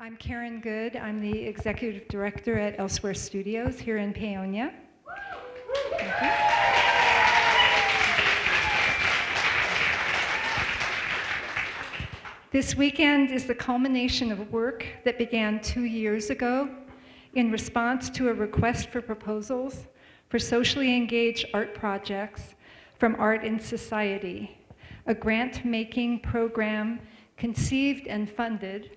I'm Karen Good. I'm the Executive Director at Elsewhere Studios here in Paonia. Thank you. This weekend is the culmination of work that began 2 years ago in response to a request for proposals for socially engaged art projects from Art in Society, a grant-making program conceived and funded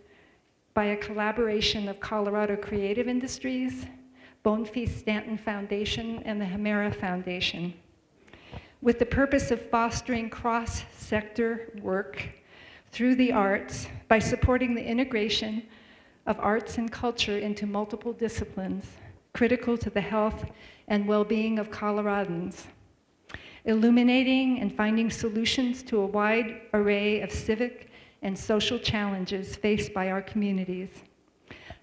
by a collaboration of Colorado Creative Industries, Bonfils Stanton Foundation, and the Hemera Foundation, with the purpose of fostering cross-sector work through the arts by supporting the integration of arts and culture into multiple disciplines critical to the health and well-being of Coloradans, illuminating and finding solutions to a wide array of civic and social challenges faced by our communities.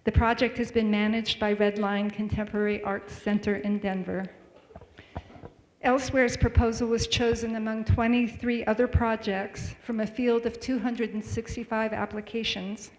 The project has been managed by Red Line Contemporary Arts Center in Denver. Elsewhere's proposal was chosen among 23 other projects from a field of 265 applications.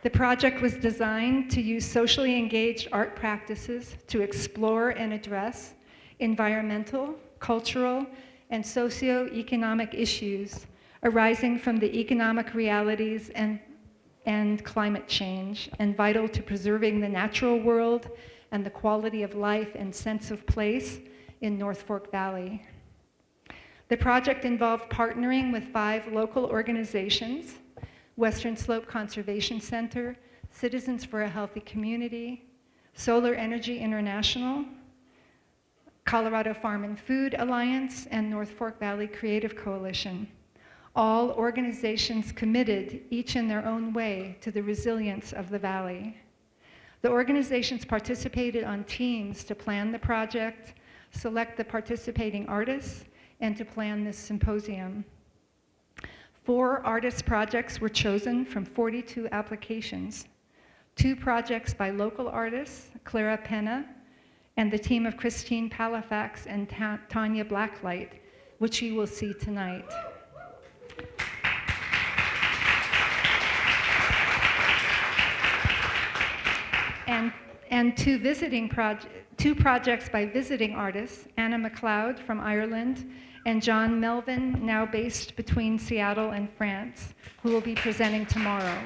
The project was designed to use socially engaged art practices to explore and address environmental, cultural, and socio-economic issues arising from the economic realities and climate change, and vital to preserving the natural world and the quality of life and sense of place in North Fork Valley. The project involved partnering with 5 local organizations: Western Slope Conservation Center, Citizens for a Healthy Community, Solar Energy International, Colorado Farm and Food Alliance, and North Fork Valley Creative Coalition. All organizations committed, each in their own way, to the resilience of the valley. The organizations participated on teams to plan the project, select the participating artists, and to plan this symposium. 4 artist projects were chosen from 42 applications. 2 projects by local artists, Clara Pena, and the team of Christine Palafax and Tanya Blacklight, which you will see tonight. And 2 projects by visiting artists, Anna MacLeod from Ireland and John Melvin, now based between Seattle and France, who will be presenting tomorrow.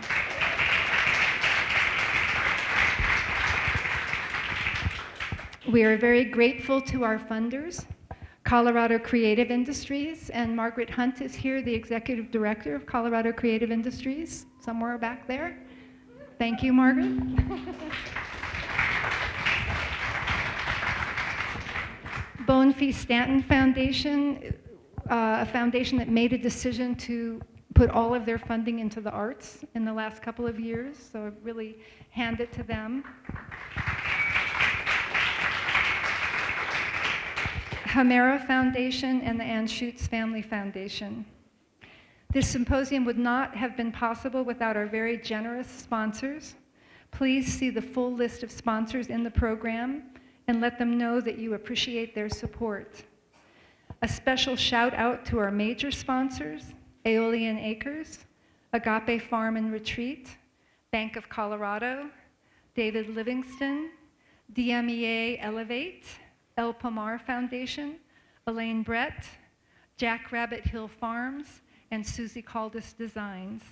We are very grateful to our funders, Colorado Creative Industries, and Margaret Hunt is here, the Executive Director of Colorado Creative Industries, somewhere back there. Thank you, Margaret. Bonfils Stanton Foundation, a foundation that made a decision to put all of their funding into the arts in the last couple of years, so I really hand it to them. Hemera Foundation and the Ann Schutz Family Foundation. This symposium would not have been possible without our very generous sponsors. Please see the full list of sponsors in the program and let them know that you appreciate their support. A special shout out to our major sponsors: Aeolian Acres, Agape Farm and Retreat, Bank of Colorado, David Livingston, DMEA Elevate, El Pomar Foundation, Elaine Brett, Jack Rabbit Hill Farms, and Susie Caldas Designs.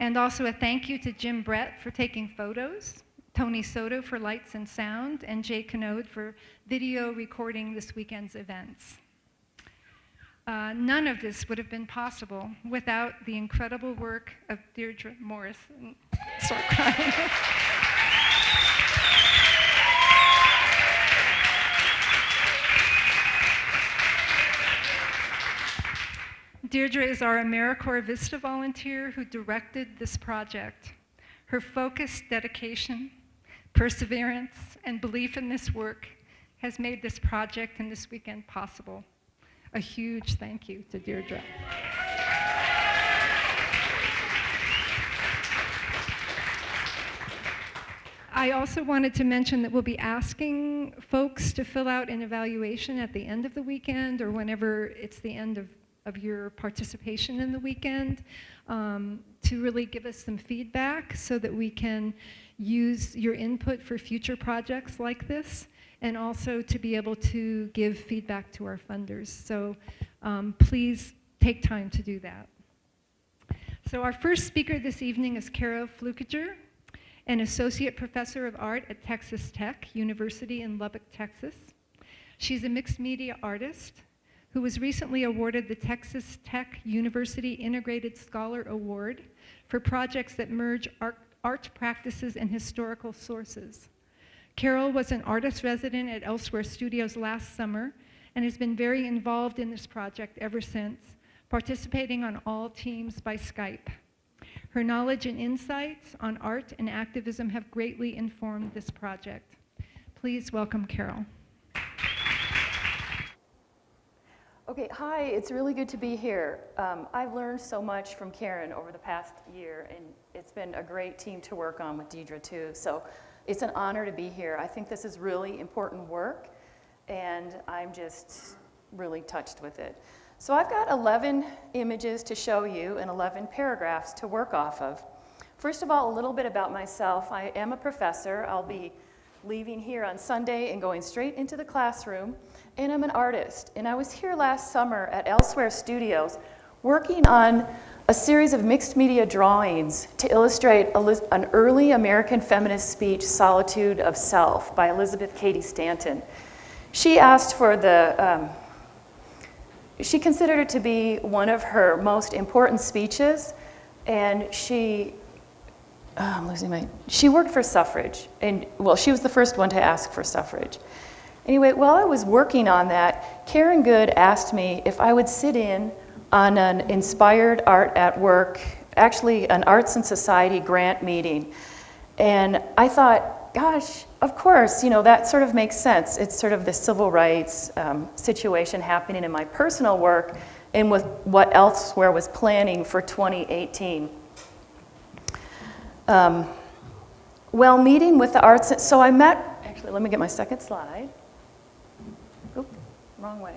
And also a thank you to Jim Brett for taking photos, Tony Soto for lights and sound, and Jay Canode for video recording this weekend's events. None of this would have been possible without the incredible work of Deirdre Morrison. Start crying. Deirdre is our AmeriCorps Vista volunteer who directed this project. Her focused dedication, perseverance, and belief in this work has made this project and this weekend possible. A huge thank you to Deirdre. I also wanted to mention that we'll be asking folks to fill out an evaluation at the end of the weekend or whenever it's the end of your participation in the weekend, to really give us some feedback so that we can use your input for future projects like this, and also to be able to give feedback to our funders. So please take time to do that. So our first speaker this evening is Carol Fleuckiger, an associate professor of art at Texas Tech University in Lubbock, Texas. She's a mixed media artist who was recently awarded the Texas Tech University Integrated Scholar Award for projects that merge art practices and historical sources. Carol was an artist resident at Elsewhere Studios last summer and has been very involved in this project ever since, participating on all teams by Skype. Her knowledge and insights on art and activism have greatly informed this project. Please welcome Carol. Okay, hi, it's really good to be here. I've learned so much from Karen over the past year, and it's been a great team to work on with Deidre too. So it's an honor to be here. I think this is really important work, and I'm just really touched with it. So I've got 11 images to show you and 11 paragraphs to work off of. First of all, a little bit about myself. I am a professor. I'll be leaving here on Sunday and going straight into the classroom. And I'm an artist. And I was here last summer at Elsewhere Studios working on a series of mixed media drawings to illustrate an early American feminist speech, Solitude of Self, by Elizabeth Cady Stanton. She asked for she considered it to be one of her most important speeches, and she worked for suffrage, and well, she was the first one to ask for suffrage. Anyway, while I was working on that, Karen Good asked me if I would sit in on an Inspired Art at Work, actually an Arts and Society grant meeting. And I thought, gosh, of course, that sort of makes sense. It's sort of the civil rights situation happening in my personal work and with what Elsewhere was planning for 2018. Well, meeting with the arts, so I met, actually, let me get my second slide. Oop, wrong way.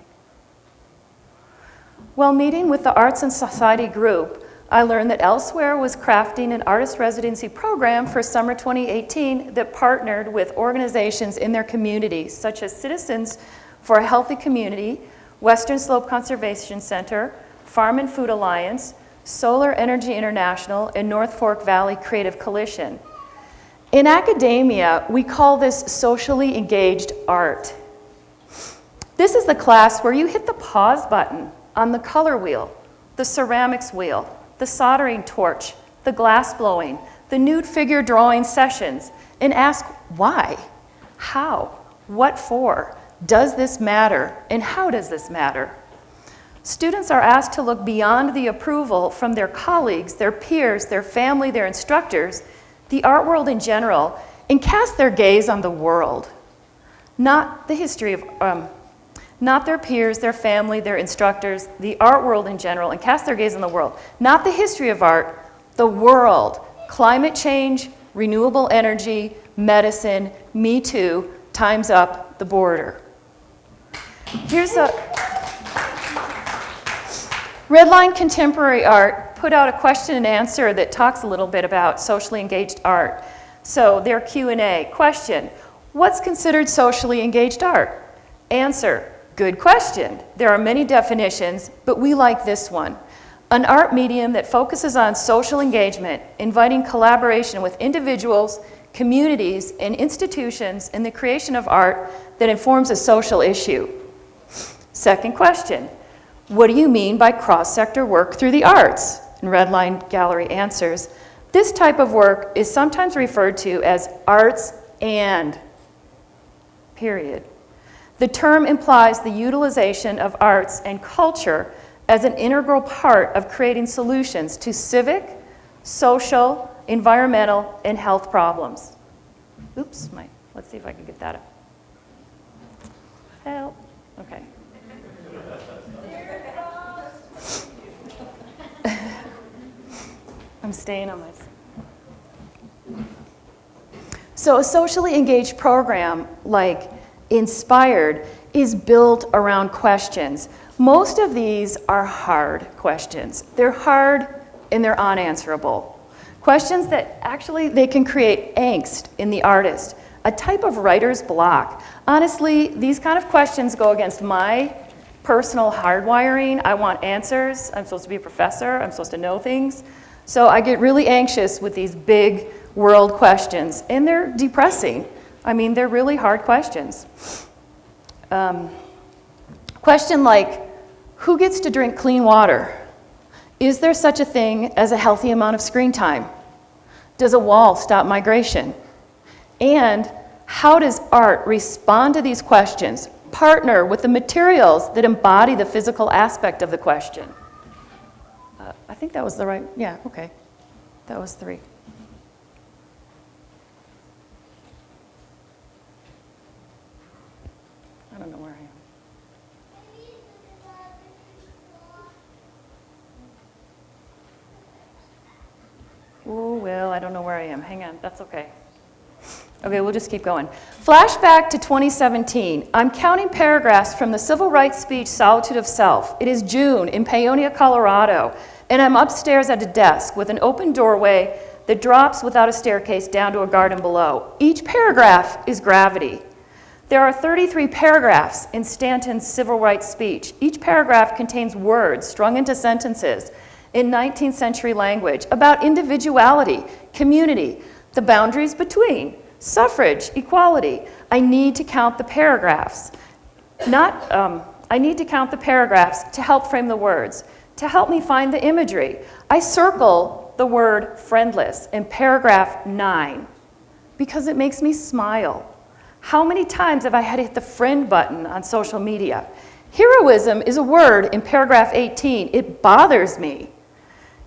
While meeting with the Arts and Society group, I learned that Elsewhere was crafting an artist residency program for summer 2018 that partnered with organizations in their communities, such as Citizens for a Healthy Community, Western Slope Conservation Center, Farm and Food Alliance, Solar Energy International, and North Fork Valley Creative Coalition. In academia, we call this socially engaged art. This is the class where you hit the pause button on the color wheel, the ceramics wheel, the soldering torch, the glass blowing, the nude figure drawing sessions, and ask why, how, what for, does this matter, and how does this matter? Students are asked to look beyond the approval from their colleagues, their peers, their family, their instructors, the art world in general, and cast their gaze on the world. Not the history of, not their peers, their family, their instructors, the art world in general, and cast their gaze on the world. Not the history of art, the world. Climate change, renewable energy, medicine, Me Too, Time's Up, the border. Here's a Redline Contemporary Art put out a question and answer that talks a little bit about socially engaged art. So their Q&A. Question, what's considered socially engaged art? Answer, good question. There are many definitions, but we like this one. An art medium that focuses on social engagement, inviting collaboration with individuals, communities, and institutions in the creation of art that informs a social issue. Second question, what do you mean by cross-sector work through the arts? And Redline Gallery answers, this type of work is sometimes referred to as arts and, period. The term implies the utilization of arts and culture as an integral part of creating solutions to civic, social, environmental, and health problems. Oops, let's see if I can get that up. Help, okay. I'm staying on my... So a socially engaged program like Inspired is built around questions. Most of these are hard questions. They're hard and they're unanswerable. Questions that actually they can create angst in the artist, a type of writer's block. Honestly, these kind of questions go against my personal hardwiring. I want answers. I'm supposed to be a professor. I'm supposed to know things. So I get really anxious with these big world questions, and they're depressing. I mean, they're really hard questions. Question like, who gets to drink clean water? Is there such a thing as a healthy amount of screen time? Does a wall stop migration? And how does art respond to these questions? Partner with the materials that embody the physical aspect of the question. I think that was the right, yeah, okay. That was 3. I don't know where I am. Oh, well, I don't know where I am. Hang on, that's okay. Okay, we'll just keep going. Flashback to 2017. I'm counting paragraphs from the civil rights speech, Solitude of Self. It is June in Paonia, Colorado, and I'm upstairs at a desk with an open doorway that drops without a staircase down to a garden below. Each paragraph is gravity. There are 33 paragraphs in Stanton's civil rights speech. Each paragraph contains words strung into sentences in 19th century language about individuality, community, the boundaries between, suffrage, equality. I need to count the paragraphs. I need to count the paragraphs to help frame the words, to help me find the imagery. I circle the word friendless in paragraph 9 because it makes me smile. How many times have I had to hit the friend button on social media? Heroism is a word in paragraph 18. It bothers me.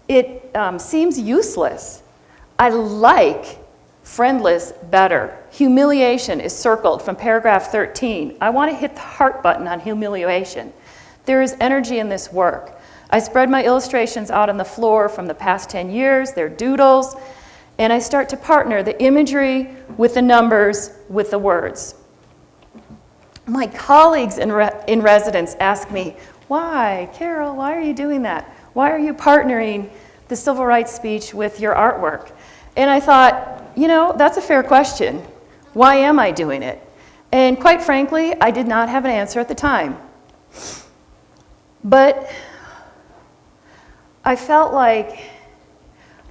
It seems useless. I like friendless better. Humiliation is circled from paragraph 13. I want to hit the heart button on humiliation. There is energy in this work. I spread my illustrations out on the floor from the past 10 years. They're doodles. And I start to partner the imagery with the numbers with the words. My colleagues in residence ask me, why, Carol, why are you doing that? Why are you partnering the civil rights speech with your artwork? And I thought, you know, that's a fair question. Why am I doing it? And quite frankly, I did not have an answer at the time. But I felt like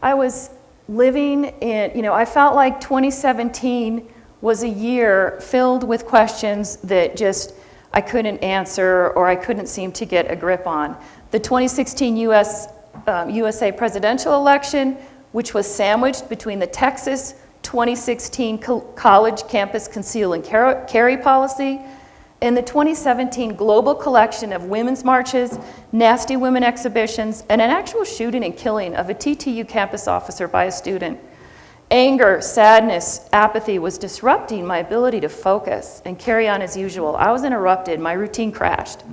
I was living in, I felt like 2017 was a year filled with questions that just I couldn't answer or I couldn't seem to get a grip on. The 2016 USA presidential election, which was sandwiched between the Texas 2016 college campus conceal and carry policy and the 2017 global collection of women's marches, nasty women exhibitions, and an actual shooting and killing of a TTU campus officer by a student. Anger, sadness, apathy was disrupting my ability to focus and carry on as usual. I was interrupted, my routine crashed.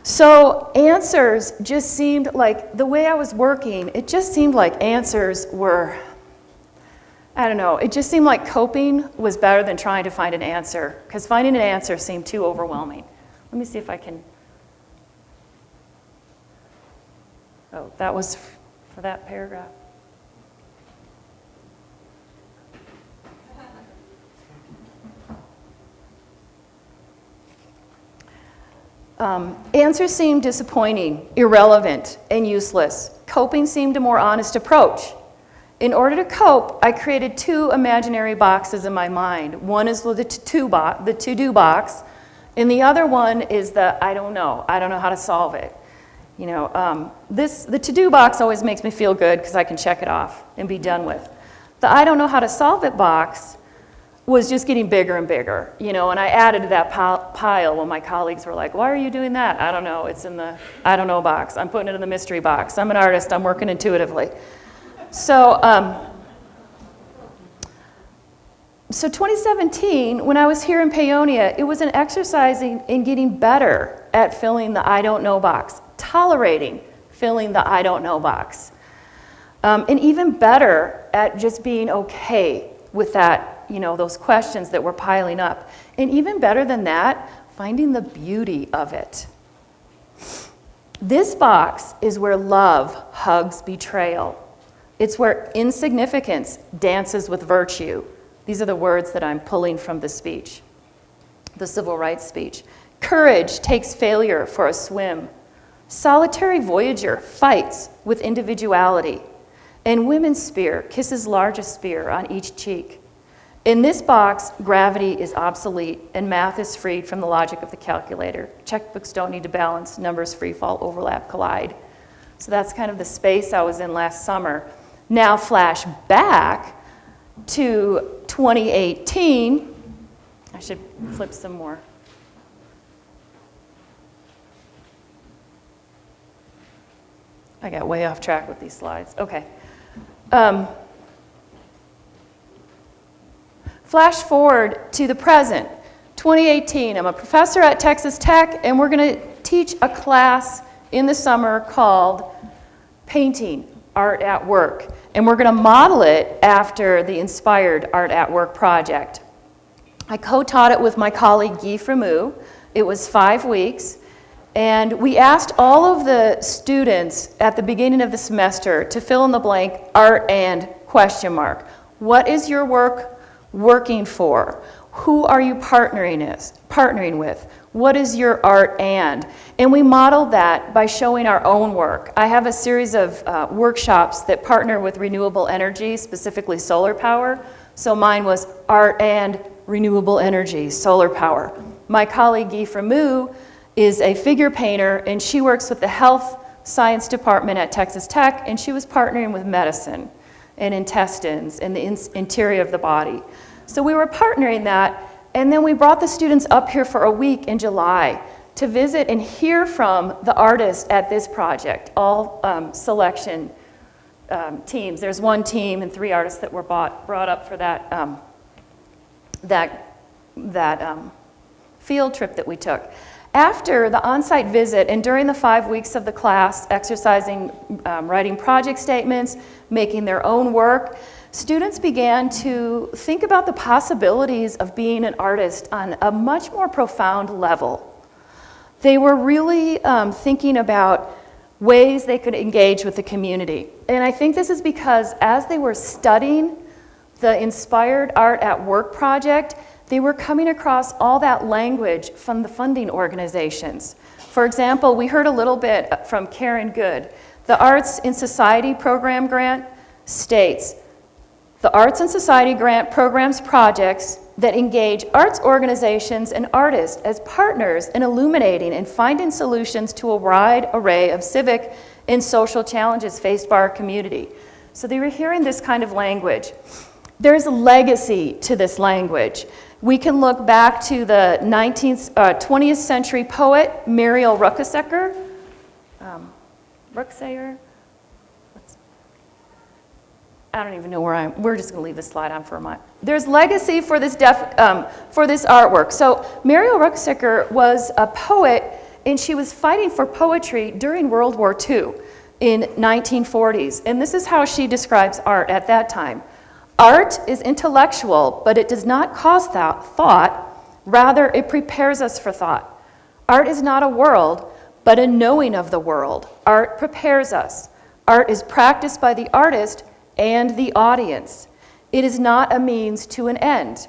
So answers just seemed like, the way I was working, it just seemed like answers were, I don't know, it just seemed like coping was better than trying to find an answer, because finding an answer seemed too overwhelming. Let me see if I can, oh, that was for that paragraph. Answers seemed disappointing, irrelevant, and useless. Coping seemed a more honest approach. In order to cope, I created 2 imaginary boxes in my mind. One is the to-do box, and the other one is the I don't know how to solve it. The to-do box always makes me feel good because I can check it off and be done with. The I don't know how to solve it box was just getting bigger and bigger, and I added to that pile when my colleagues were like, why are you doing that? I don't know, it's in the I don't know box. I'm putting it in the mystery box. I'm an artist, I'm working intuitively. So 2017, when I was here in Paonia, it was an exercise in getting better at filling the I don't know box, tolerating filling the I don't know box, and even better at just being okay with that, those questions that were piling up. And even better than that, finding the beauty of it. This box is where love hugs betrayal. It's where insignificance dances with virtue. These are the words that I'm pulling from the speech, the civil rights speech. Courage takes failure for a swim. Solitary voyager fights with individuality. And women's spear kisses largest spear on each cheek. In this box, gravity is obsolete and math is freed from the logic of the calculator. Checkbooks don't need to balance, numbers free fall, overlap, collide. So that's kind of the space I was in last summer. Now flash back to 2018. I should flip some more. I got way off track with these slides. Okay. Flash forward to the present, 2018. I'm a professor at Texas Tech, and we're going to teach a class in the summer called Painting, Art at Work. And we're going to model it after the Inspired Art at Work project. I co-taught it with my colleague Guy Framou. It was 5 weeks. And we asked all of the students at the beginning of the semester to fill in the blank, art and question mark. What is your work working for? Who are you partnering with? What is your art and? And we modeled that by showing our own work. I have a series of workshops that partner with renewable energy, specifically solar power. So mine was art and renewable energy, solar power. My colleague Guy Framou is a figure painter, and she works with the health science department at Texas Tech, and she was partnering with medicine and intestines and the interior of the body. So we were partnering that, and then we brought the students up here for a week in July to visit and hear from the artists at this project, all selection teams. There's one team and 3 artists that were brought up for that field trip that we took. After the on-site visit and during the 5 weeks of the class, exercising, writing project statements, making their own work, students began to think about the possibilities of being an artist on a much more profound level. They were really thinking about ways they could engage with the community. And I think this is because as they were studying the Inspired Art at Work project, they were coming across all that language from the funding organizations. For example, we heard a little bit from Karen Good. The Arts in Society program grant states, the Arts in Society grant programs projects that engage arts organizations and artists as partners in illuminating and finding solutions to a wide array of civic and social challenges faced by our community. So they were hearing this kind of language. There's a legacy to this language. We can look back to the 20th century poet Muriel Rukeyser. I don't even know where we're just going to leave this slide on for a moment. There's legacy for this artwork. So Muriel Rukeyser was a poet, and she was fighting for poetry during World War II in 1940s. And this is how she describes art at that time. Art is intellectual, but it does not cause thought. Rather, it prepares us for thought. Art is not a world, but a knowing of the world. Art prepares us. Art is practiced by the artist and the audience. It is not a means to an end.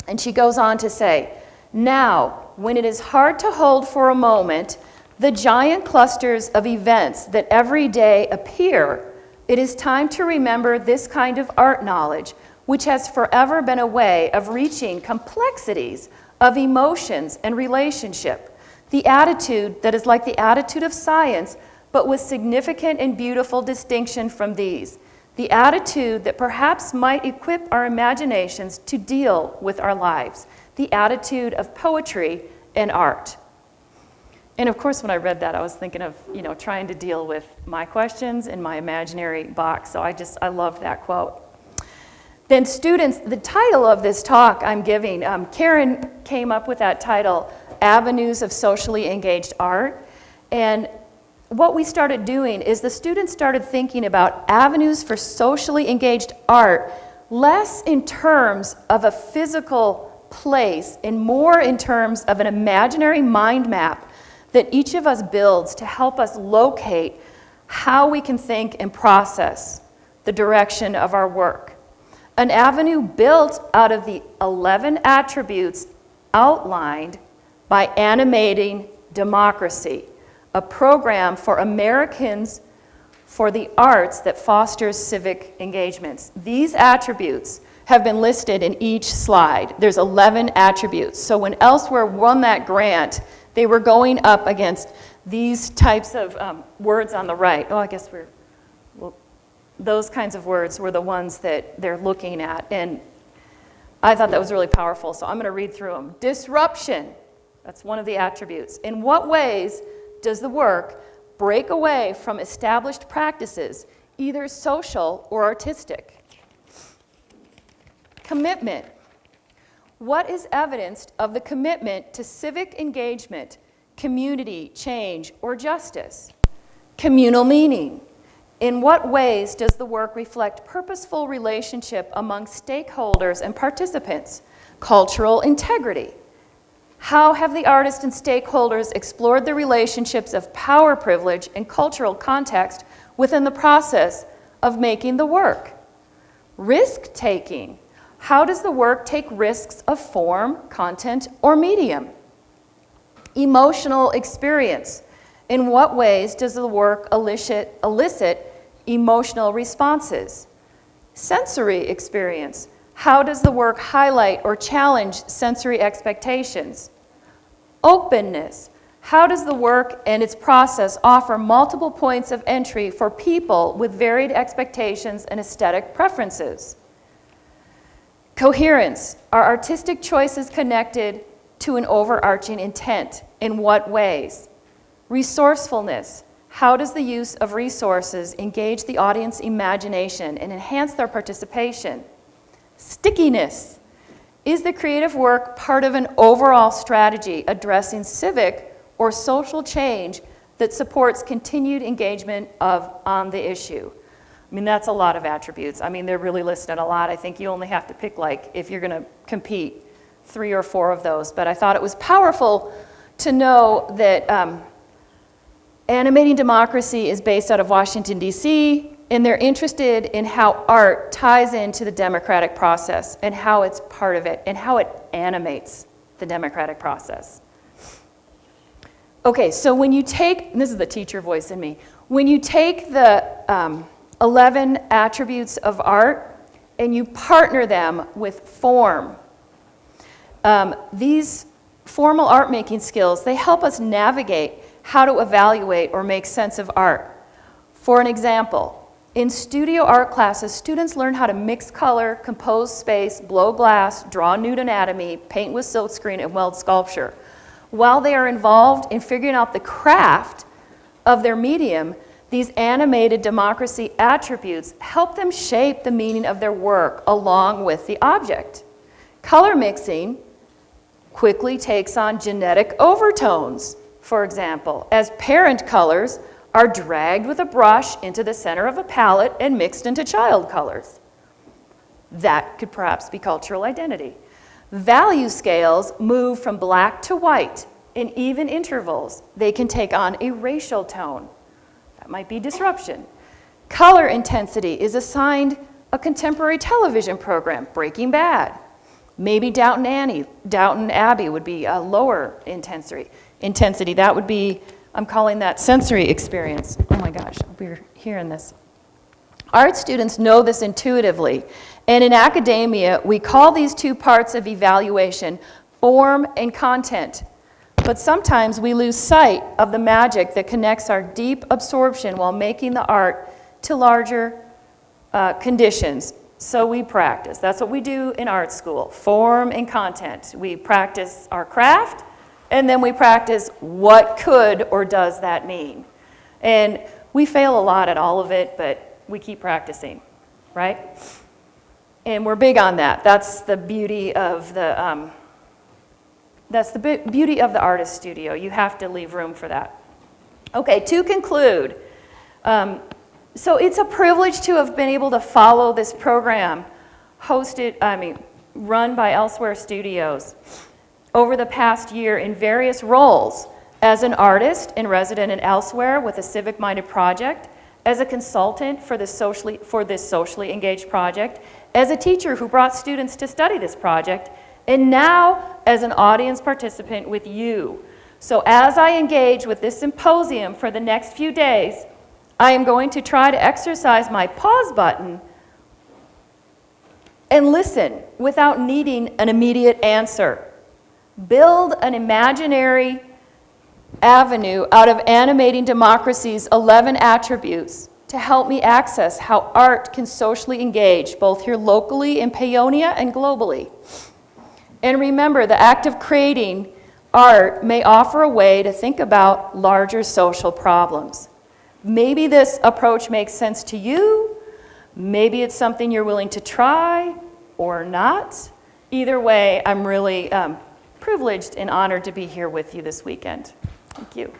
And she goes on to say, now, when it is hard to hold for a moment the giant clusters of events that every day appear, it is time to remember this kind of art knowledge, which has forever been a way of reaching complexities of emotions and relationship. The attitude that is like the attitude of science, but with significant and beautiful distinction from these. The attitude that perhaps might equip our imaginations to deal with our lives. The attitude of poetry and art. And of course, when I read that, I was thinking of, trying to deal with my questions in my imaginary box. So I love that quote. Then students, the title of this talk I'm giving, Karen came up with that title, Avenues of Socially Engaged Art. And what we started doing is the students started thinking about avenues for socially engaged art less in terms of a physical place and more in terms of an imaginary mind map that each of us builds to help us locate how we can think and process the direction of our work. An avenue built out of the 11 attributes outlined by Animating Democracy, a program for Americans for the arts that fosters civic engagements. These attributes have been listed in each slide. There's 11 attributes. So when Elsewhere won that grant, they were going up against these types of words on the right. Oh, I guess those kinds of words were the ones that they're looking at. And I thought that was really powerful, so I'm going to read through them. Disruption, that's one of the attributes. In what ways does the work break away from established practices, either social or artistic? Commitment. What is evidenced of the commitment to civic engagement, community change, or justice? Communal meaning. In what ways does the work reflect purposeful relationship among stakeholders and participants? Cultural integrity. How have the artists and stakeholders explored the relationships of power privilege and cultural context within the process of making the work? Risk-taking. How does the work take risks of form, content, or medium? Emotional experience. In what ways does the work elicit emotional responses? Sensory experience. How does the work highlight or challenge sensory expectations? Openness. How does the work and its process offer multiple points of entry for people with varied expectations and aesthetic preferences? Coherence. Are artistic choices connected to an overarching intent? In what ways? Resourcefulness. How does the use of resources engage the audience's imagination and enhance their participation? Stickiness. Is the creative work part of an overall strategy addressing civic or social change that supports continued engagement on the issue? I mean, that's a lot of attributes. I mean, they're really listed a lot. I think you only have to pick, like, if you're going to compete, 3 or 4 of those. But I thought it was powerful to know that Animating Democracy is based out of Washington, D.C., and they're interested in how art ties into the democratic process and how it's part of it and how it animates the democratic process. Okay, so when you take, and this is the teacher voice in me, when you take the 11 attributes of art and you partner them with form, these formal art making skills, they help us navigate how to evaluate or make sense of art. For an example, in studio art classes, students learn how to mix color, compose space, blow glass, draw nude anatomy, paint with silkscreen, and weld sculpture. While they are involved in figuring out the craft of their medium, these animated democracy attributes help them shape the meaning of their work along with the object. Color mixing quickly takes on genetic overtones, for example, as parent colors are dragged with a brush into the center of a palette and mixed into child colors. That could perhaps be cultural identity. Value scales move from black to white in even intervals. They can take on a racial tone. That might be disruption. Color intensity is assigned a contemporary television program, Breaking Bad. Maybe Downton Abbey would be a lower intensity. That would be, I'm calling that sensory experience. Oh my gosh, we're hearing this. Art students know this intuitively, and in academia, we call these two parts of evaluation form and content. But sometimes we lose sight of the magic that connects our deep absorption while making the art to larger conditions. So we practice. That's what we do in art school, form and content. We practice our craft, and then we practice what could or does that mean. And we fail a lot at all of it, but we keep practicing, right? And we're big on that. That's the beauty of the beauty of the artist studio. You have to leave room for that. Okay, to conclude, so it's a privilege to have been able to follow this program run by Elsewhere Studios over the past year in various roles: as an artist in resident and Elsewhere with a civic-minded project, as a consultant for this socially engaged project, as a teacher who brought students to study this project, and now as an audience participant with you. So as I engage with this symposium for the next few days, I am going to try to exercise my pause button and listen without needing an immediate answer. Build an imaginary avenue out of Animating Democracy's 11 attributes to help me access how art can socially engage both here locally in Paonia and globally. And remember, the act of creating art may offer a way to think about larger social problems. Maybe this approach makes sense to you. Maybe it's something you're willing to try or not. Either way, I'm really privileged and honored to be here with you this weekend. Thank you.